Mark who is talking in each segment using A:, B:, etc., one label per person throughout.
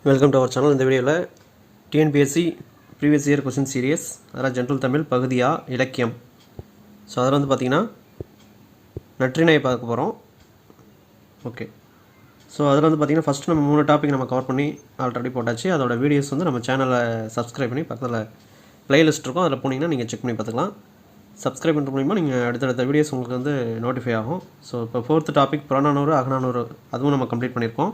A: Welcome to our channel. இந்த வீடியோவில் TNPSC previous year question series, அதெல்லாம் ஜென்ரல் தமிழ் பகுதியா இலக்கியம். ஸோ அதில் வந்து பார்த்திங்கன்னா நற்றிணையை பார்க்க போகிறோம். ஓகே, ஸோ அதில் வந்து பார்த்திங்கன்னா ஃபஸ்ட்டு நம்ம 3 டாபிக் நம்ம கவர் பண்ணி ஆல்ரெடி போட்டாச்சு. அதோட வீடியோஸ் வந்து நம்ம சேனலை சப்ஸ்கிரைப் பண்ணி பக்கத்தில் ப்ளேலிஸ்ட் இருக்கும், அதில் போனீங்கன்னா நீங்கள் செக் பண்ணி பார்த்துக்கலாம். சப்ஸ்கிரைப் பண்ணுற மூலிமா நீங்கள் அடுத்தடுத்த வீடியோஸ் உங்களுக்கு வந்து நோட்டிஃபை ஆகும். ஸோ இப்போ 4th டாபிக் புறநானூறு அகநானூறு அதுவும் நம்ம கம்ப்ளீட் பண்ணியிருக்கோம்.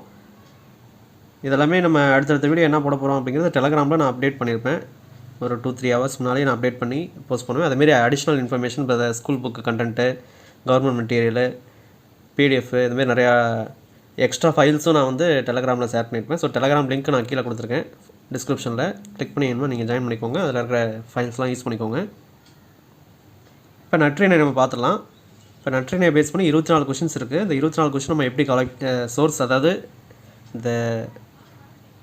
A: இதெல்லாமே நம்ம அடுத்தடுத்த வீடியோ என்ன போட போகிறோம் அப்படிங்கிறது டெலகிராமில் நான் அப்டேட் பண்ணியிருப்பேன். ஒரு 2-3 ஹவர்ஸ் முன்னாலே நான் அப்டேட் பண்ணி போஸ்ட் பண்ணுவேன். அதேமாரி அடிஷ்னல் இன்ஃபர்மேஷன் இப்போ school book content, government material, PDF, இதுமாரி நிறையா எக்ஸ்ட்ரா ஃபைல்ஸும் நான் வந்து டெலகிராமில் ஷேர் பண்ணியிருப்பேன். ஸோ டெலகிராம் லிங்க் நான் கீழே கொடுத்துருக்கேன் டிஸ்கிரிப்ஷனில், கிளிக் பண்ணி வேணுமா நீங்கள் ஜாயின் பண்ணிக்கோங்க. அதில் இருக்கிற ஃபைல்ஸ்லாம் யூஸ் பண்ணிக்கோங்க. இப்போ நற்றிணை நம்ம பார்த்துடலாம். இப்போ நற்றிணையை பேஸ் பண்ணி 24 கொஷின்ஸ் இருக்குது. இந்த 24 கொஷின் நம்ம எப்படி கலெக்ட் சோர்ஸ், அதாவது இந்த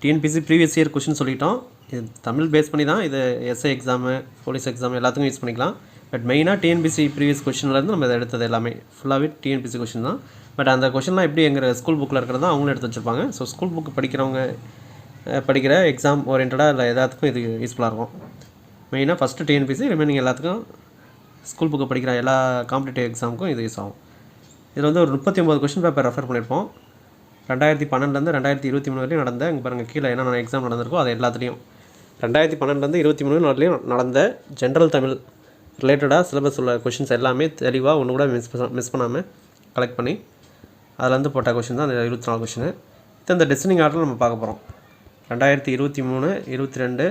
A: டிஎன்பிசி ப்ரீவியஸ் இயர் கொஷின் சொல்லிட்டோம். இது தமிழ் பேஸ் பண்ணி தான். இது எஸ்ஐ எக்ஸாமு, போலீஸ் எக்ஸாம் எல்லாத்துக்கும் யூஸ் பண்ணிக்கலாம். பட் மெயினாக டிஎன்பிசி ப்ரீவியஸ் கொஷின்லேருந்து நம்ம இதை எடுத்தது எல்லாமே ஃபுல்லாகவே டிஎன்பிசி கொஷின் தான். பட் அந்த கொஷின்லாம் எப்படி எங்கள் ஸ்கூல் புக்கில் இருக்கிறதா அவங்களும் எடுத்து வச்சுருப்பாங்க. ஸோ ஸ்கூல் புக்கு படிக்கிறவங்க படிக்கிற எக்ஸாம் ஓரியன்டாக இல்லை எல்லாத்துக்கும் இது யூஸ்ஃபுல்லாக இருக்கும். மெயினாக ஃபஸ்ட்டு டிஎன்பிசி, ரிமைனிங் எல்லாத்துக்கும் ஸ்கூல் புக்கு படிக்கிற எல்லா காம்படிட்டிவ் எக்ஸாமுக்கும் இது யூஸ் ஆகும். இதில் வந்து ஒரு 39 கொஷின் பேப்பர் ரெஃபர் பண்ணியிருப்போம். 2012 2023 வரையும் நடந்த, இங்கே பாருங்கள் கீழே என்னென்ன எக்ஸாம் நடந்திருக்கோ அது எல்லாத்துலேயும் 2012 2023 நடந்த ஜென்ரல் தமிழ் ரிலேட்டடாக சிலபஸ் உள்ள கொஷின்ஸ் எல்லாமே தெளிவாக ஒன்று கூட மிஸ் பண்ணாமல் கலெக்ட் பண்ணி அதில் வந்து போட்ட கொஷின் தான் அந்த 24 கொஷின். இது இந்த டெஸ்டினிங் ஆர்டரில் நம்ம பார்க்க போகிறோம். 2023 22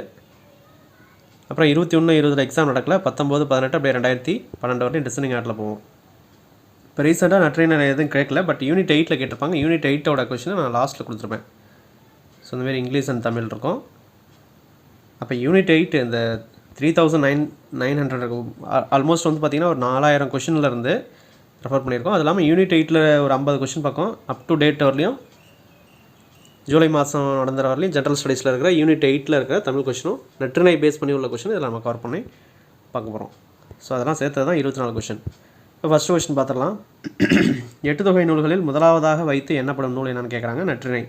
A: அப்புறம் 21 20 எக்ஸாம் நடக்கல, 19 18 அப்படியே 2012 வரையும் டெஸ்டினிங் ஆர்டரில் போவோம். இப்போ ரீசெண்டாக நற்றினை எதுவும் கேட்கல, பட் யூனிட் 8 கேட்டிருப்பாங்க. யூனிட் 8 கொஷினை நான் லாஸ்ட்டில் கொடுத்துருப்பேன். ஸோ இந்தமாரி இங்கிலீஷ் அண்ட் தமிழ் இருக்கும். அப்போ யூனிட் 8 இந்த 3900 ஆல்மோஸ்ட் வந்து பார்த்திங்கன்னா ஒரு 4000 கொஷின்லேருந்து ரெஃபர் பண்ணியிருக்கோம். அது இல்லாமல் யூனிட் 8 ஒரு 50 கொஷின் பக்கம் அப் டு டேட் வரலையும், ஜூலை மாதம் நடந்த வரலையும் ஜென்ரல் ஸ்டடீஸில் இருக்கிற யூனிட் 8 இருக்கிற தமிழ் கொஷினும் நற்றினை பேஸ் பண்ணி உள்ள கொஷின் இதில் நம்ம கவர் பண்ணி பார்க்க போகிறோம். ஸோ அதெல்லாம் சேர்த்து தான் 24 கொஷின். இப்போ ஃபஸ்ட்டு கொஸ்டின் பார்த்துடலாம். 8 தொகை நூல்களில் முதலாவதாக வைத்து எண்ணப்படும் நூல் என்னென்னு கேட்குறாங்க. நற்றிணை.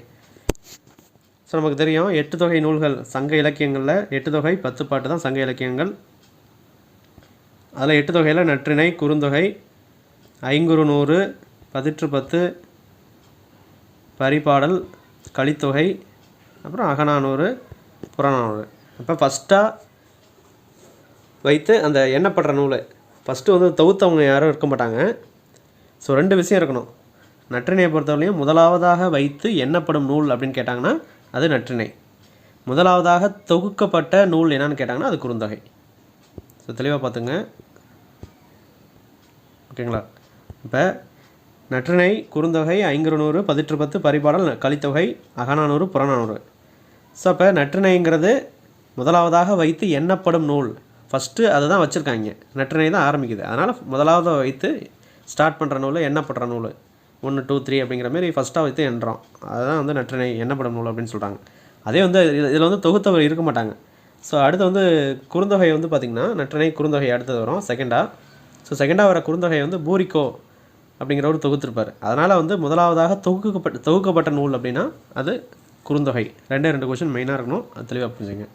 A: ஸோ நமக்கு தெரியும் 8 தொகை நூல்கள் சங்க இலக்கியங்களில் 8 தொகை 10 பாட்டு தான் சங்க இலக்கியங்கள். அதில் 8 தொகையில் நற்றிணை, குறுந்தொகை, ஐங்குறுநூறு, 10 பரிபாடல், கலித்தொகை, அப்புறம் அகநானூறு, புறநானூறு. இப்போ ஃபஸ்ட்டாக வைத்து அந்த எண்ணப்படுற நூலை ஃபஸ்ட்டு வந்து தொகுத்தவங்க யாரும் இருக்க மாட்டாங்க. ஸோ 2 விஷயம் இருக்கணும். நற்றிணையை பொறுத்தவரையும் முதலாவதாக வைத்து எண்ணப்படும் நூல் அப்படின்னு கேட்டாங்கன்னா அது நற்றிணை. முதலாவதாக தொகுக்கப்பட்ட நூல் என்னன்னு கேட்டாங்கன்னா அது குறுந்தொகை. ஸோ தெளிவாக பார்த்துங்க, ஓகேங்களா? இப்போ நற்றிணை, குறுந்தொகை, ஐங்குறுநூறு, 10 பரிபாடல், கலித்தொகை, அகநானூறு, புறநானூறு. ஸோ அப்போ நற்றிணைங்கிறது முதலாவதாக வைத்து எண்ணப்படும் நூல். ஃபஸ்ட்டு அதை தான் வச்சுருக்காங்க, நற்றிணை தான் ஆரம்பிக்குது. அதனால் முதலாவது வைத்து ஸ்டார்ட் பண்ணுற நூல் எண்ணப்படுற நூல் 1 2 3 அப்படிங்கிற மாதிரி ஃபஸ்ட்டாக வைத்து எண்ணுறோம். அதுதான் வந்து நற்றிணை எண்ணப்படும் நூல் அப்படின்னு சொல்கிறாங்க. அதே வந்து இதில் வந்து தொகுத்தவர் இருக்க மாட்டாங்க. ஸோ அடுத்து வந்து குறுந்தொகை வந்து பார்த்திங்கன்னா நற்றிணை குறுந்தொகை அடுத்தது வரும் செகண்டாக. ஸோ செகண்டாக வர குறுந்தொகை வந்து பூரிக்கோ அப்படிங்கிறவர் தொகுத்திருப்பார். அதனால் வந்து முதலாவதாக தொகுக்கப்பட்ட நூல் அப்படின்னா அது குறுந்தொகை. 2 கொஷின் மெயினாக இருக்கணும், அது தெளிவாக புரிஞ்சுங்க.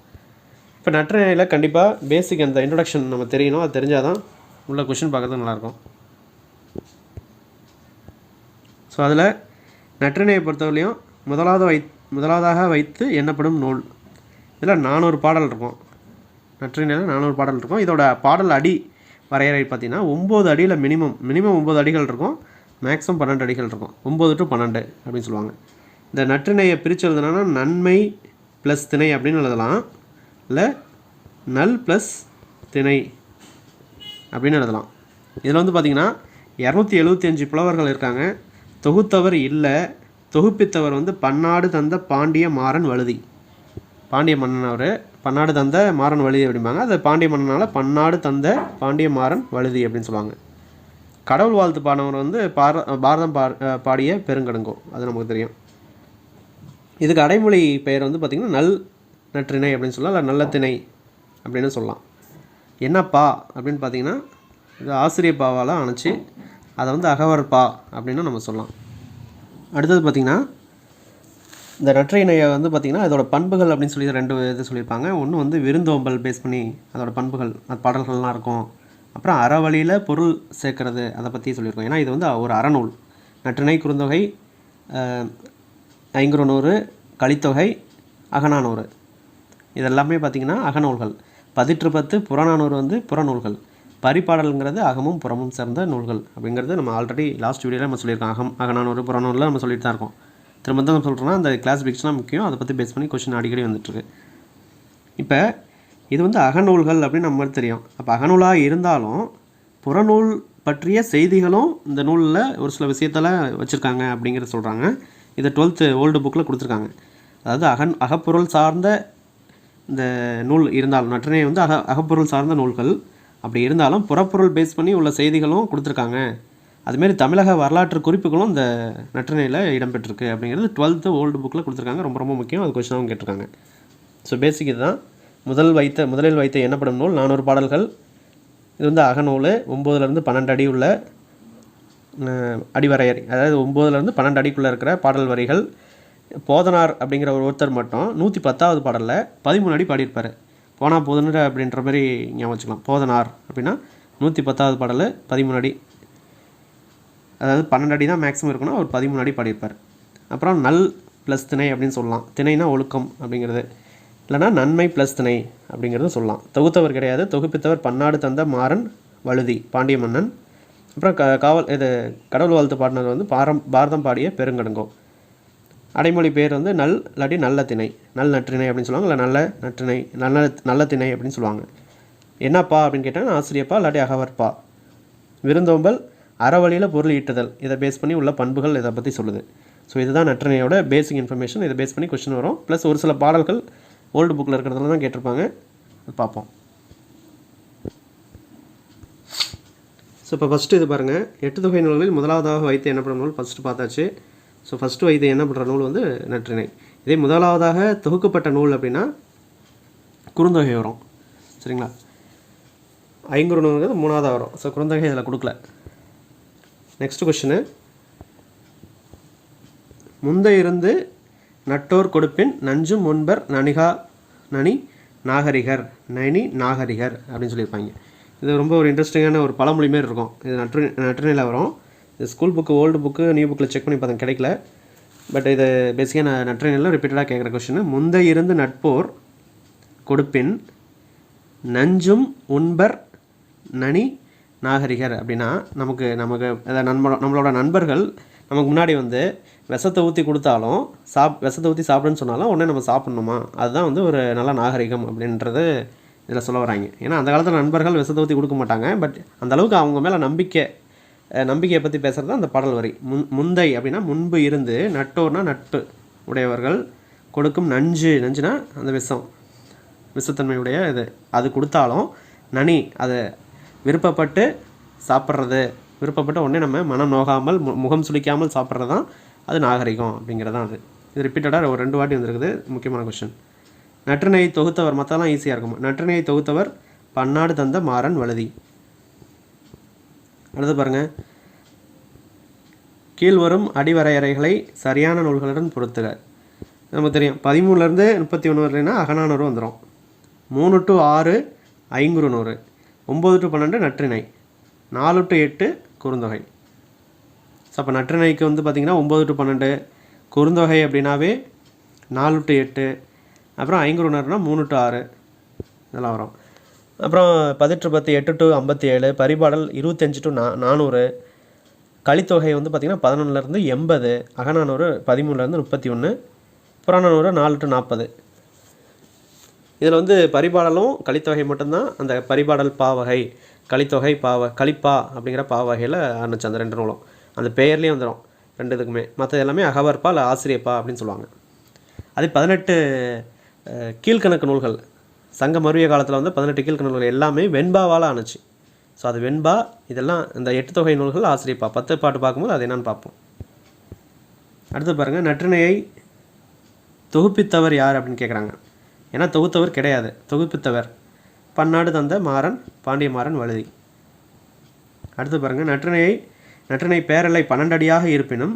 A: இப்போ நற்றிணையில் கண்டிப்பாக பேசிக் அந்த இன்ட்ரொடக்ஷன் நம்ம தெரியணும். அது தெரிஞ்சால் தான் உள்ள கொஷின் பார்க்குறது நல்லாயிருக்கும். ஸோ அதில் நற்றிணையை பொறுத்தவரையும் முதலாவதாக வைத்து எண்ணப்படும் நூல். இதில் 400 பாடல் இருக்கும். நற்றிணையில் 400 பாடல் இருக்கும். இதோட பாடல் அடி வரையறை பார்த்திங்கன்னா 9 அடியில் மினிமம் 9 அடிகள் இருக்கும், மேக்ஸிமம் 12 அடிகள் இருக்கும். 9 to 12 அப்படின்னு சொல்லுவாங்க. இந்த நற்றிணையை பிரித்து எழுதுனா நன்மை ப்ளஸ் திணை அப்படின்னு எழுதலாம், இல்லை நல் ப்ளஸ் திணை அப்படின்னு எழுதலாம். இதில் வந்து பார்த்திங்கன்னா 275 புலவர்கள் இருக்காங்க. தொகுத்தவர் இல்லை, தொகுப்பித்தவர் வந்து பன்னாடு தந்த பாண்டிய மாறன் வழுதி. பாண்டிய மன்னன் அவர், பன்னாடு தந்த மாறன் வழுதி அப்படிம்பாங்க. அது பாண்டிய மன்னனால் பன்னாடு தந்த பாண்டிய மாறன் வழுதி அப்படின்னு சொல்லுவாங்க. கடவுள் வாழ்த்து பாடினவர் வந்து பாரதம் பாடிய பெருங்கடுங்கோ, அது நமக்கு தெரியும். இதுக்கு அடைமொழி பெயர் வந்து பார்த்திங்கன்னா நல் நற்றிணை அப்படின்னு சொல்லலாம், இல்லை நல்ல திணை அப்படின்னு சொல்லலாம். என்னப்பா அப்படின்னு பார்த்திங்கன்னா இது ஆசிரியப்பாவால் ஆணுச்சு, அதை வந்து அகவற்பா அப்படின்னு நம்ம சொல்லலாம். அடுத்தது பார்த்திங்கன்னா இந்த நற்றிணையை வந்து பார்த்திங்கன்னா அதோட பண்புகள் அப்படின்னு சொல்லி 2 இது சொல்லியிருப்பாங்க. ஒன்று வந்து விருந்தோம்பல் பேஸ் பண்ணி அதோட பண்புகள் அது பாடல்கள்லாம் இருக்கும். அப்புறம் அறவழியில் பொருள் சேர்க்கறது அதை பற்றி சொல்லியிருக்கோம். ஏன்னா இது வந்து ஒரு அறநூல். நற்றிணை, குறுந்தொகை, ஐங்குறுநூறு, கலித்தொகை, அகநானூறு இதெல்லாமே பார்த்திங்கன்னா அகநூல்கள். 10 புறநானூறு வந்து புறநூல்கள். பரிபாடல்ங்கிறது அகமும் புறமும் சேர்ந்த நூல்கள் அப்படிங்கிறது நம்ம ஆல்ரெடி லாஸ்ட் வீடியோவில் நம்ம சொல்லியிருக்கோம். அகநானூறு புறநூலில் நம்ம சொல்லிட்டு தான் இருக்கோம். திரும்ப தான் சொல்கிறோன்னா அந்த கிளாஸிஃபிகேஷனாக முக்கியம். அதை பற்றி பேஸ் பண்ணி கொஸ்டின் அடிக்கடி வந்துட்டுருக்கு. இப்போ இது வந்து அகநூல்கள் அப்படின்னு நம்மளுக்கு தெரியும். அப்போ அகநூலாக இருந்தாலும் புறநூல் பற்றிய செய்திகளும் இந்த நூலில் ஒரு சில விஷயத்தில் வச்சுருக்காங்க அப்படிங்கிறத சொல்கிறாங்க. இதை 12th ஓல்டு புக்கில் கொடுத்துருக்காங்க. அதாவது அகப்பொருள் சார்ந்த இந்த நூல் இருந்தாலும் நற்றிணை வந்து அகப்பொருள் சார்ந்த நூல்கள் அப்படி இருந்தாலும் புறப்பொருள் பேஸ் பண்ணி உள்ள செய்திகளும் கொடுத்துருக்காங்க. அதுமாரி தமிழக வரலாற்று குறிப்புகளும் இந்த நற்றிணையில் இடம்பெற்றிருக்கு அப்படிங்கிறது 12th ஓல்டு புக்கில் கொடுத்துருக்காங்க. ரொம்ப ரொம்ப முக்கியம். அது கொஸ்டினாகவும் கேட்டிருக்காங்க. ஸோ பேசிக் இதுதான். முதலில் வைத்த எண்ணப்படும் நூல் 400 பாடல்கள். இது வந்து அகநூல். 9லேருந்து 12 அடி உள்ள அடிவரையறை, அதாவது 9லேருந்து 12 அடிக்குள்ளே இருக்கிற பாடல் வரிகள். போதனார் அப்படிங்கிற ஒருத்தர் மட்டும் 110வது பாடலில் 13 அடி பாடியிருப்பார். போனால் போதனர் அப்படின்ற மாதிரி ஞாபகம் வச்சுக்கலாம். போதனார் அப்படின்னா 110வது பாடல் 13 அடி, அதாவது 12 அடி தான் மேக்ஸிமம் இருக்கணும். அவர் 13 அடி பாடியிருப்பார். அப்புறம் நல் ப்ளஸ் திணை அப்படின்னு சொல்லலாம். திணைனா ஒழுக்கம் அப்படிங்கிறது, இல்லைனா நன்மை ப்ளஸ் திணை அப்படிங்கிறது சொல்லலாம். தொகுத்தவர் கிடையாது. தொகுப்பித்தவர் பன்னாடு தந்த மாறன் வழுதி, பாண்டிய மன்னன். அப்புறம் கடவுள் வாழ்த்து பாடினது வந்து பாரதம் பாடிய பெருங்கடுங்கோ. அடைமொழி பேர் வந்து நல் இல்லாட்டி நல்ல திணை, நல் நற்றிணை அப்படின்னு சொல்லுவாங்க, இல்லை நல்ல நற்றிணை, நல்ல திணை அப்படின்னு சொல்லுவாங்க. என்னப்பா அப்படின்னு கேட்டால் ஆசிரியப்பா இல்லாட்டி அகவற்பா. விருந்தோம்பல் அறவழியில் பொருள் ஈட்டுதல், இதை பேஸ் பண்ணி உள்ள பண்புகள் இதை பற்றி சொல்லுது. ஸோ இதுதான் நற்றிணையோட பேசிக் இன்ஃபர்மேஷன். இதை பேஸ் பண்ணி கொஸ்டின் வரும். ப்ளஸ் ஒரு சில பாடல்கள் ஓல்டு புக்கில் இருக்கிறதுல தான் கேட்டிருப்பாங்க. பார்ப்போம். ஸோ இப்போ ஃபஸ்ட்டு இது பாருங்கள். 8 தொகை நூல்களில் முதலாவதாக வைத்து எண்ணப்படும் நூல் ஃபஸ்ட்டு பார்த்தாச்சு. ஸோ ஃபஸ்ட்டு வைத்து எண்ணப்படுற நூல் வந்து நற்றிணை. இதே முதலாவதாக தொகுக்கப்பட்ட நூல் அப்படின்னா குறுந்தொகை வரும். சரிங்களா? ஐங்குறுநூறுங்கிறது 3ஆவதாக வரும். ஸோ குறுந்தொகை இதில் கொடுக்கல. நெக்ஸ்ட் கொஸ்டின், முந்தை இருந்து நட்டோர் கொடுப்பின் நஞ்சும் முன்பர் நனி நாகரிகர் அப்படின்னு சொல்லியிருப்பாங்க. இது ரொம்ப ஒரு இன்ட்ரெஸ்டிங்கான ஒரு பழமொழி மாரி இருக்கும். இது நற்றிணையில் வரும். இது school book, old book, new புக்கில் செக் பண்ணி பார்த்தேன், கிடைக்கல. பட் இது பேசிக்காக நான் நற்றிணையில் ரிப்பீட்டடாக கேட்குற கொஸ்டின். முந்தை இருந்து நட்போர் கொடுப்பின் நஞ்சும் உண்பர் நனி நாகரிகர் அப்படின்னா நமக்கு நம்மளோட நண்பர்கள் நமக்கு முன்னாடி வந்து விஷத்தை ஊற்றி கொடுத்தாலும் விஷத்தை ஊற்றி சாப்பிடுன்னு சொன்னாலும் உடனே நம்ம சாப்பிட்ணுமா, அதுதான் வந்து ஒரு நல்ல நாகரிகம் அப்படின்றது இதில் சொல்ல வராங்க. ஏன்னா அந்த காலத்தில் நண்பர்கள் விஷத்தை ஊற்றி கொடுக்க மாட்டாங்க. பட் அந்தளவுக்கு அவங்க மேலே நம்பிக்கையை பற்றி பேசுகிறது தான் அந்த பாடல் வரி. முந்தை அப்படின்னா முன்பு இருந்து, நட்டோர்னா நட்பு உடையவர்கள், கொடுக்கும் நஞ்சுனா அந்த விஷத்தன்மையுடைய இது அது கொடுத்தாலும் நனி அதை விருப்பப்பட்டு சாப்பிட்றது, விருப்பப்பட்ட உடனே நம்ம மனம் நோகாமல் முகம் சுளிக்காமல் சாப்பிட்றது தான் அது நாகரிகம் அப்படிங்கிறதான் அது. இது ரிப்பீட்டடாக ஒரு 2 வாட்டி வந்துருக்குது. முக்கியமான கொஸ்டின். நற்றிணையை தொகுத்தவர், மற்றெல்லாம் ஈஸியாக இருக்கும். நற்றிணையை தொகுத்தவர் பன்னாடு தந்த மாறன் வழுதி. அடுத்து பாருங்கள். கீழ்வரும் அடிவரையறைகளை சரியான நூல்களுடன் பொறுத்துக. நமக்கு தெரியும் 13லேருந்து 31 வரலைன்னா அகநானூறு வந்துடும். 3 to 6 ஐங்குறுநூறு, 9 to 12 நற்றிணை, 4 to 8 குறுந்தொகை. ஸோ அப்போ நற்றிணைக்கு வந்து பார்த்திங்கன்னா 9 to 12, குறுந்தொகை அப்படின்னாவே 4 to 8, அப்புறம் ஐங்குறுநூறுனா 3 to 6 இதெல்லாம் வரும். அப்புறம் 18 8 to 57, பரிபாடல் 25 to 400, கலித்தொகை வந்து பார்த்திங்கன்னா 11லேருந்து 80, அகநானூறு 13லேருந்து 31, புறநானூறு 4 to 40. இதில் வந்து பரிபாடலும் கலித்தொகை மட்டும்தான் அந்த பரிபாடல் பாவகை, கலித்தொகை கலிப்பா அப்படிங்கிற பாவகையில் ஆரம்பிச்சு அந்த 2 நூலும் அந்த பெயர்லேயே வந்துடும் 2 இதுக்குமே. மற்றது எல்லாமே அகவற்பா இல்லை ஆசிரியப்பா அப்படின்னு சொல்லுவாங்க. அது 18 கீழ்கணக்கு நூல்கள் சங்க மருவிய காலத்தில் வந்து 18 கீழ்கணக்கு நூல்கள் எல்லாமே வெண்பாவால் ஆணுச்சு. ஸோ அது வெண்பா. இதெல்லாம் இந்த 8 தொகை நூல்கள் ஆசிரியப்பா. 10 பாட்டு பார்க்கும்போது அது என்னன்னு பார்ப்போம். அடுத்து பாருங்கள். நற்றிணையை தொகுப்பித்தவர் யார் அப்படின்னு கேட்குறாங்க. ஏன்னா தொகுத்தவர் கிடையாது, தொகுப்பித்தவர் பன்னாடு தந்த மாறன் பாண்டிய மாறன் வழுதி. அடுத்து பாருங்கள். நற்றிணை பேரலை 12 அடியாக இருப்பினும்